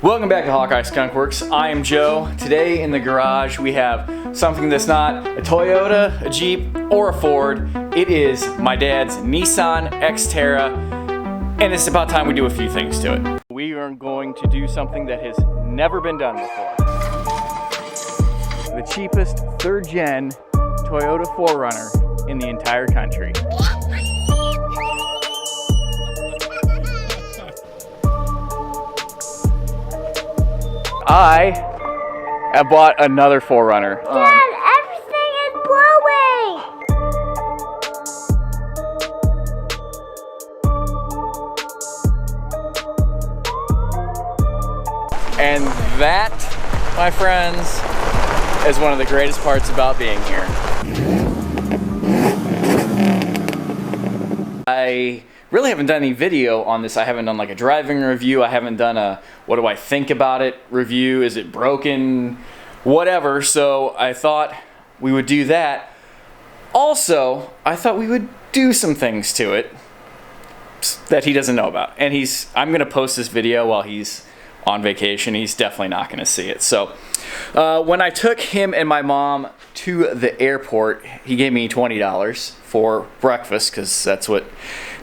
Welcome back to Hawkeye Skunkworks. I am Joe. Today in the garage we have something that's not a Toyota, a Jeep, or a Ford. It is my dad's Nissan Xterra, and it's about time we do a few things to it. We are going to do something that has never been done before. The cheapest third-gen Toyota 4Runner in the entire country. I have bought another 4Runner. Dad, everything is blowing! And that, my friends, is one of the greatest parts about being here. I really haven't done any video on this. I haven't done like a driving review. I haven't done a what do I think about it review. Is it broken? Whatever. So I thought we would do that. Also, I thought we would do some things to it that he doesn't know about. And I'm going to post this video while he's on vacation. He's definitely not going to see it. So when I took him and my mom to the airport, he gave me $20 for breakfast because that's what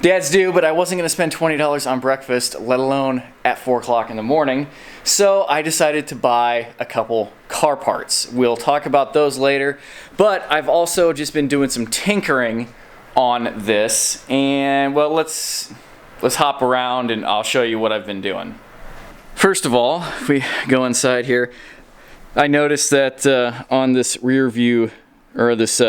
dads do, but I wasn't going to spend $20 on breakfast, let alone at 4 o'clock in the morning. So I decided to buy a couple car parts. We'll talk about those later, but I've also just been doing some tinkering on this, and well, let's hop around and I'll show you what I've been doing. First of all, if we go inside here, I noticed that on this rear view, or this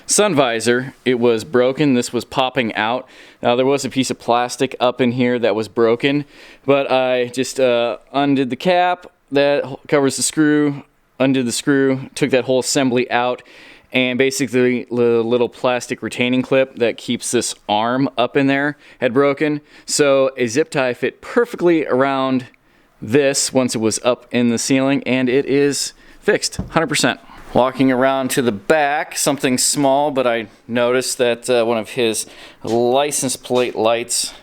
sun visor, it was broken. This was popping out. Now there was a piece of plastic up in here that was broken, but I just undid the cap that covers the screw, undid the screw, took that whole assembly out, and basically the little plastic retaining clip that keeps this arm up in there had broken. So a zip tie fit perfectly around this once it was up in the ceiling, and it is fixed 100%. Walking around to the back, something small, but I noticed that one of his license plate lights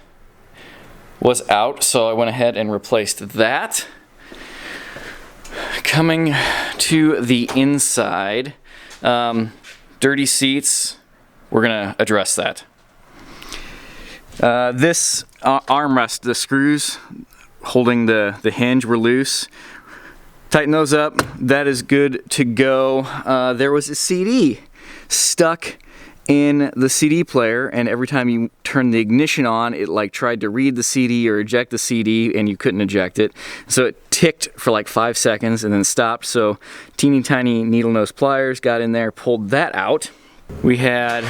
was out, so I went ahead and replaced that. Coming to the inside, dirty seats, we're gonna address that. This armrest, the screws holding the hinge were loose. Tighten those up. That is good to go. There was a CD stuck in the CD player, and every time you turn the ignition on, it like tried to read the CD or eject the CD, and you couldn't eject it. So it ticked for like 5 seconds and then stopped. So teeny tiny needle nose pliers got in there, pulled that out. We had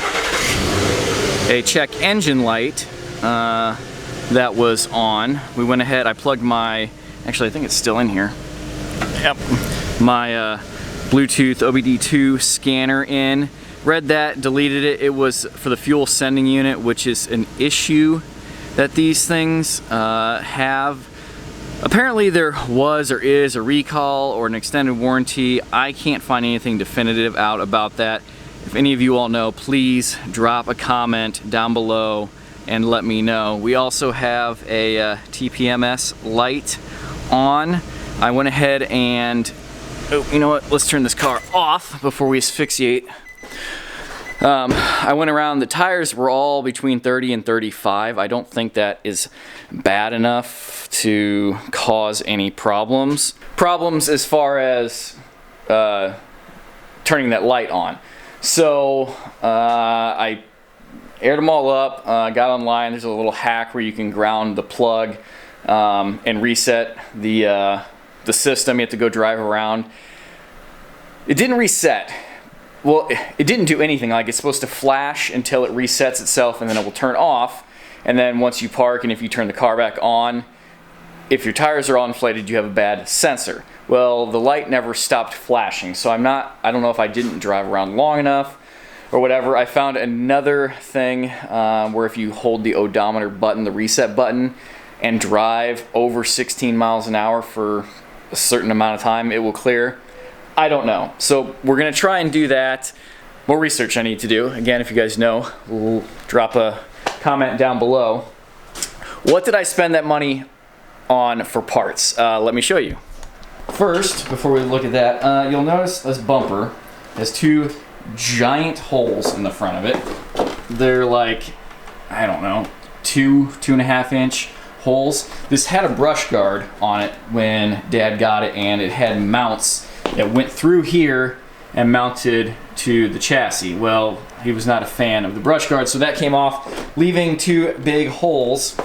a check engine light that was on. We went ahead, I plugged my, actually I think it's still in here. Yep, my Bluetooth OBD2 scanner in. Read that, deleted it. It was for the fuel sending unit, which is an issue that these things have. Apparently there was or is a recall or an extended warranty. I can't find anything definitive out about that. If any of you all know, please drop a comment down below and let me know. We also have a TPMS light on. I went ahead and, oh, you know what, let's turn this car off before we asphyxiate. I went around, the tires were all between 30 and 35. I don't think that is bad enough to cause any problems. Problems as far as turning that light on. So I aired them all up, got online. There's a little hack where you can ground the plug and reset the system. You have to go drive around. It didn't reset. Well, it didn't do anything. Like, it's supposed to flash until it resets itself, and then it will turn off. And then once you park and if you turn the car back on, if your tires are all inflated, you have a bad sensor. Well, the light never stopped flashing, so I don't know if I didn't drive around long enough or whatever. I found another thing where if you hold the odometer button, the reset button, and drive over 16 miles an hour for a certain amount of time, it will clear. I don't know. So we're gonna try and do that. More research I need to do. Again, if you guys know, drop a comment down below. What did I spend that money on for parts. Let me show you. First, before we look at that, you'll notice this bumper has two giant holes in the front of it. They're like, I don't know, 2.5 inch holes. This had a brush guard on it when Dad got it, and it had mounts that went through here and mounted to the chassis. Well, he was not a fan of the brush guard, so that came off, leaving two big holes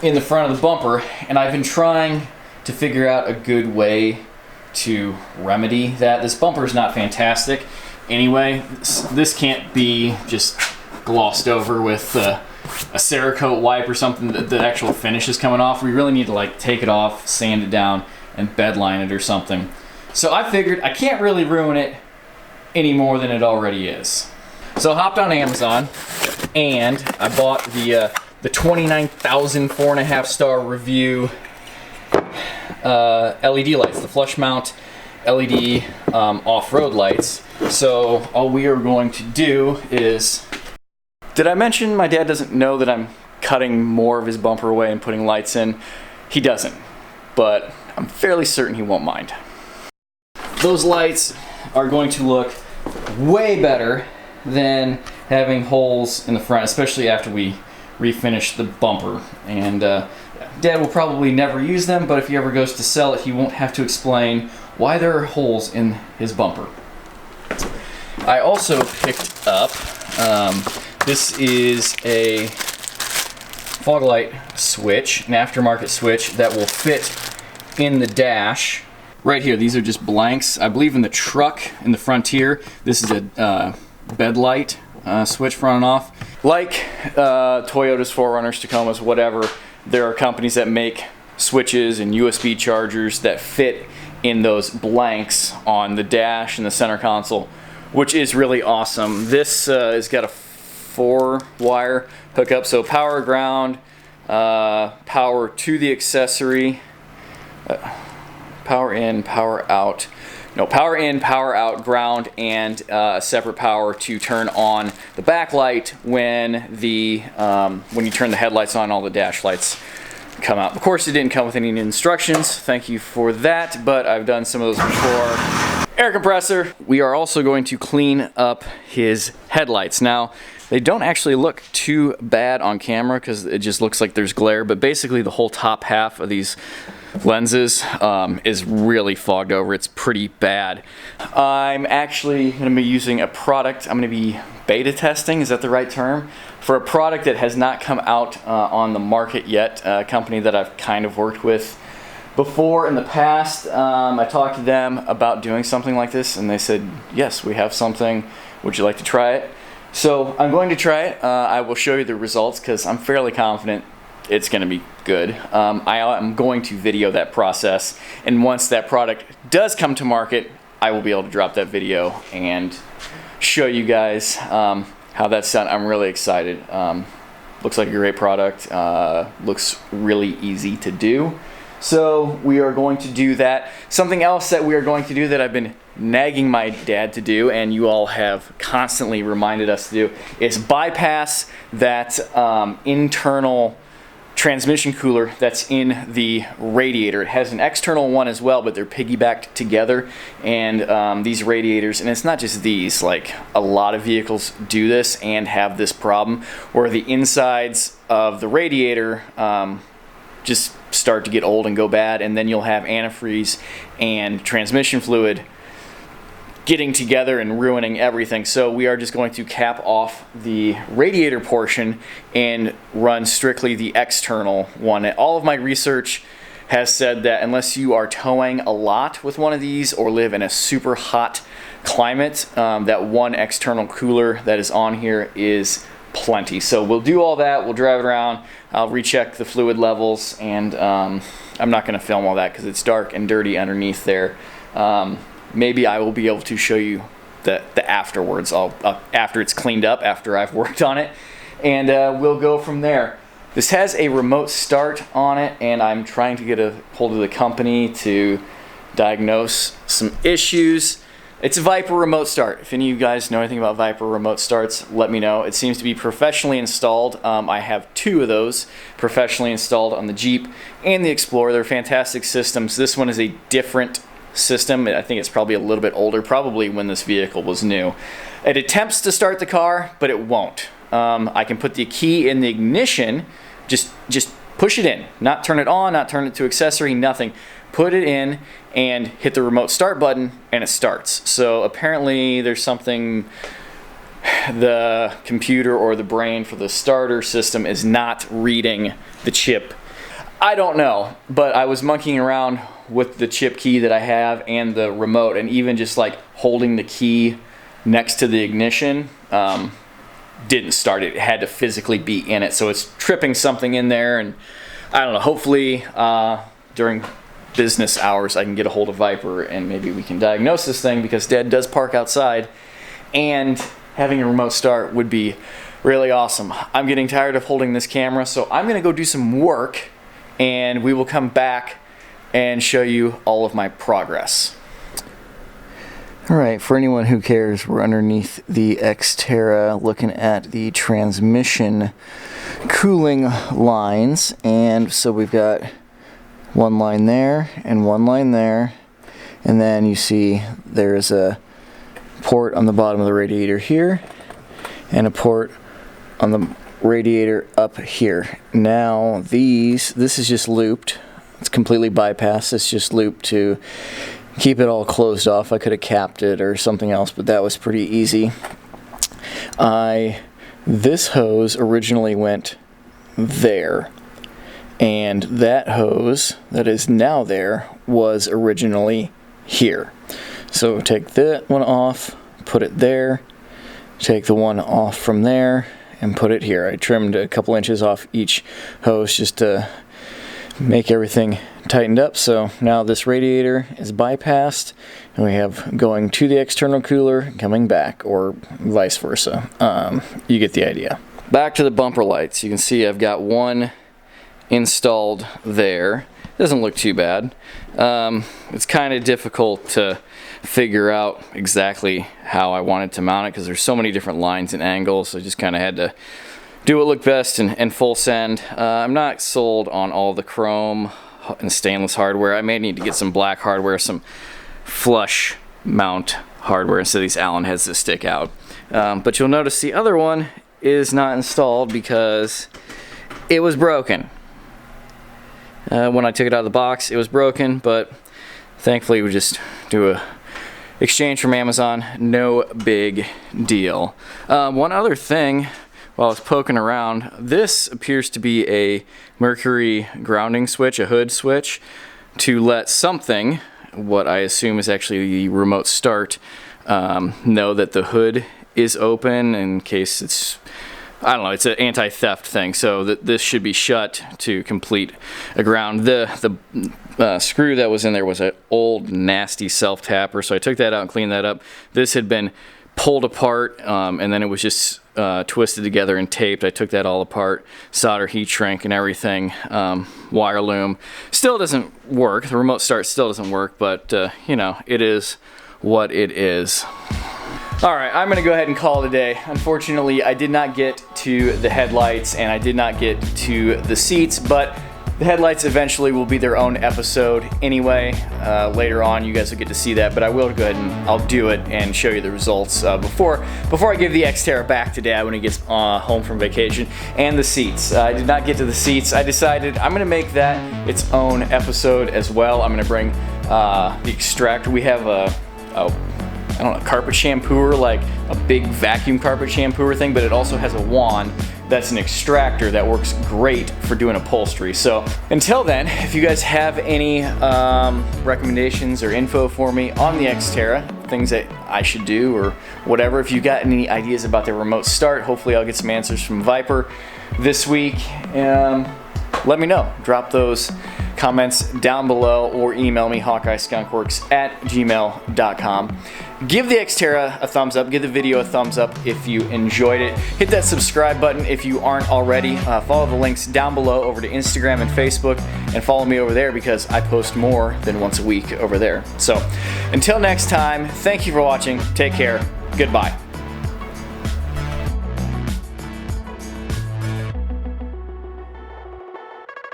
in the front of the bumper, and I've been trying to figure out a good way to remedy that. This bumper is not fantastic anyway. This can't be just glossed over with a Cerakote wipe or something. The actual finish is coming off. We really need to like take it off, sand it down, and bedline it or something. So I figured I can't really ruin it any more than it already is. So I hopped on Amazon and I bought the 29,000 4.5 star review LED lights, the flush mount LED off-road lights. So all we are going to do is, did I mention my dad doesn't know that I'm cutting more of his bumper away and putting lights in? He doesn't, but I'm fairly certain he won't mind. Those lights are going to look way better than having holes in the front, especially after we refinish the bumper. And Dad will probably never use them, but if he ever goes to sell it, he won't have to explain why there are holes in his bumper. I also picked up, this is a fog light switch, an aftermarket switch that will fit in the dash. Right here, these are just blanks. I believe in the truck, in the Frontier, this is a bed light switch front and off. Like Toyotas, 4Runners, Tacomas, whatever, there are companies that make switches and USB chargers that fit in those blanks on the dash and the center console, which is really awesome. This has got a 4-wire hookup, so power ground, power to the accessory, power in, power out. No, power in, power out, ground, and separate power to turn on the backlight when you turn the headlights on, all the dash lights come out. Of course, it didn't come with any instructions. Thank you for that, but I've done some of those before. Air compressor. We are also going to clean up his headlights. Now, they don't actually look too bad on camera because it just looks like there's glare, but basically the whole top half of these lenses is really fogged over. It's pretty bad. I'm actually going to be using a product. I'm going to be beta testing, is that the right term? For a product that has not come out on the market yet, a company that I've kind of worked with before in the past. I talked to them about doing something like this, and they said, yes, we have something. Would you like to try it? So I'm going to try it. I will show you the results because I'm fairly confident it's going to be good. I am going to video that process, and once that product does come to market, I will be able to drop that video and show you guys how that's done. I'm really excited. Looks like a great product. Looks really easy to do. So we are going to do that. Something else that we are going to do that I've been nagging my dad to do, and you all have constantly reminded us to do, is bypass that internal transmission cooler that's in the radiator. It has an external one as well, but they're piggybacked together, and these radiators, and it's not just these, like a lot of vehicles do this and have this problem where the insides of the radiator just start to get old and go bad, and then you'll have antifreeze and transmission fluid getting together and ruining everything. So we are just going to cap off the radiator portion and run strictly the external one. All of my research has said that unless you are towing a lot with one of these or live in a super hot climate, that one external cooler that is on here is plenty. So we'll do all that. We'll drive it around. I'll recheck the fluid levels, and I'm not going to film all that because it's dark and dirty underneath there. Maybe I will be able to show you the afterwards. After it's cleaned up, after I've worked on it, and we'll go from there. This has a remote start on it, and I'm trying to get a hold of the company to diagnose some issues. It's a Viper remote start. If any of you guys know anything about Viper remote starts, let me know. It seems to be professionally installed. I have 2 of those professionally installed on the Jeep and the Explorer. They're fantastic systems. This one is a different system. I think it's probably a little bit older, probably when this vehicle was new. It attempts to start the car, but it won't. I can put the key in the ignition, just push it in, not turn it on, not turn it to accessory, nothing. Put it in and hit the remote start button and it starts. So apparently there's something, the computer or the brain for the starter system is not reading the chip. I don't know, but I was monkeying around with the chip key that I have and the remote, and even just like holding the key next to the ignition didn't start it. It had to physically be in it, so it's tripping something in there. And I don't know, hopefully during business hours I can get a hold of Viper and maybe we can diagnose this thing, because Dad does park outside and having a remote start would be really awesome. I'm getting tired of holding this camera, so I'm gonna go do some work and we will come back and show you all of my progress. Alright, for anyone who cares, we're underneath the Xterra looking at the transmission cooling lines, and so we've got one line there and one line there, and then you see there's a port on the bottom of the radiator here and a port on the radiator up here. Now this is just looped. It's completely bypassed. It's just looped to keep it all closed off. I could have capped it or something else, but that was pretty easy. This hose originally went there, and that hose that is now there was originally here. So take that one off, put it there, take the one off from there and put it here. I trimmed a couple inches off each hose just to make everything tightened up. So now this radiator is bypassed and we have going to the external cooler, coming back, or vice versa. You get the idea. Back to the bumper lights. You can see I've got one installed there. Doesn't look too bad. It's kind of difficult to figure out exactly how I wanted to mount it because there's so many different lines and angles, so I just kind of had to do what looked best and full send. I'm not sold on all the chrome and stainless hardware. I may need to get some black hardware, some flush mount hardware instead of these Allen heads that stick out. But you'll notice the other one is not installed because it was broken. When I took it out of the box, it was broken, but thankfully we just do a exchange from Amazon. No big deal. One other thing, while I was poking around, this appears to be a mercury grounding switch, a hood switch, to let something, what I assume is actually the remote start, know that the hood is open in case it's, I don't know, it's an anti-theft thing, so that this should be shut to complete a ground. The screw that was in there was an old nasty self-tapper, so I took that out and cleaned that up. This had been pulled apart and then it was just twisted together and taped. I took that all apart, solder heat shrink and everything, wire loom. Still doesn't work. The remote start still doesn't work, but you know, it is what it is. Alright, I'm going to go ahead and call it a day. Unfortunately, I did not get to the headlights and I did not get to the seats, but the headlights eventually will be their own episode anyway. Later on, you guys will get to see that, but I will go ahead and I'll do it and show you the results before I give the Xterra back to Dad when he gets home from vacation. And the seats. I did not get to the seats. I decided I'm going to make that its own episode as well. I'm going to bring the extractor. We have I don't know, carpet shampooer, like a big vacuum carpet shampooer thing, but it also has a wand that's an extractor that works great for doing upholstery. So until then, if you guys have any recommendations or info for me on the Xterra, things that I should do or whatever, if you got any ideas about the remote start, hopefully I'll get some answers from Viper this week. Let me know. Drop those comments down below or email me, hawkeyeskunkworks@gmail.com. Give the Xterra a thumbs up. Give the video a thumbs up if you enjoyed it. Hit that subscribe button if you aren't already. Follow the links down below over to Instagram and Facebook, and follow me over there because I post more than once a week over there. So until next time, thank you for watching. Take care. Goodbye.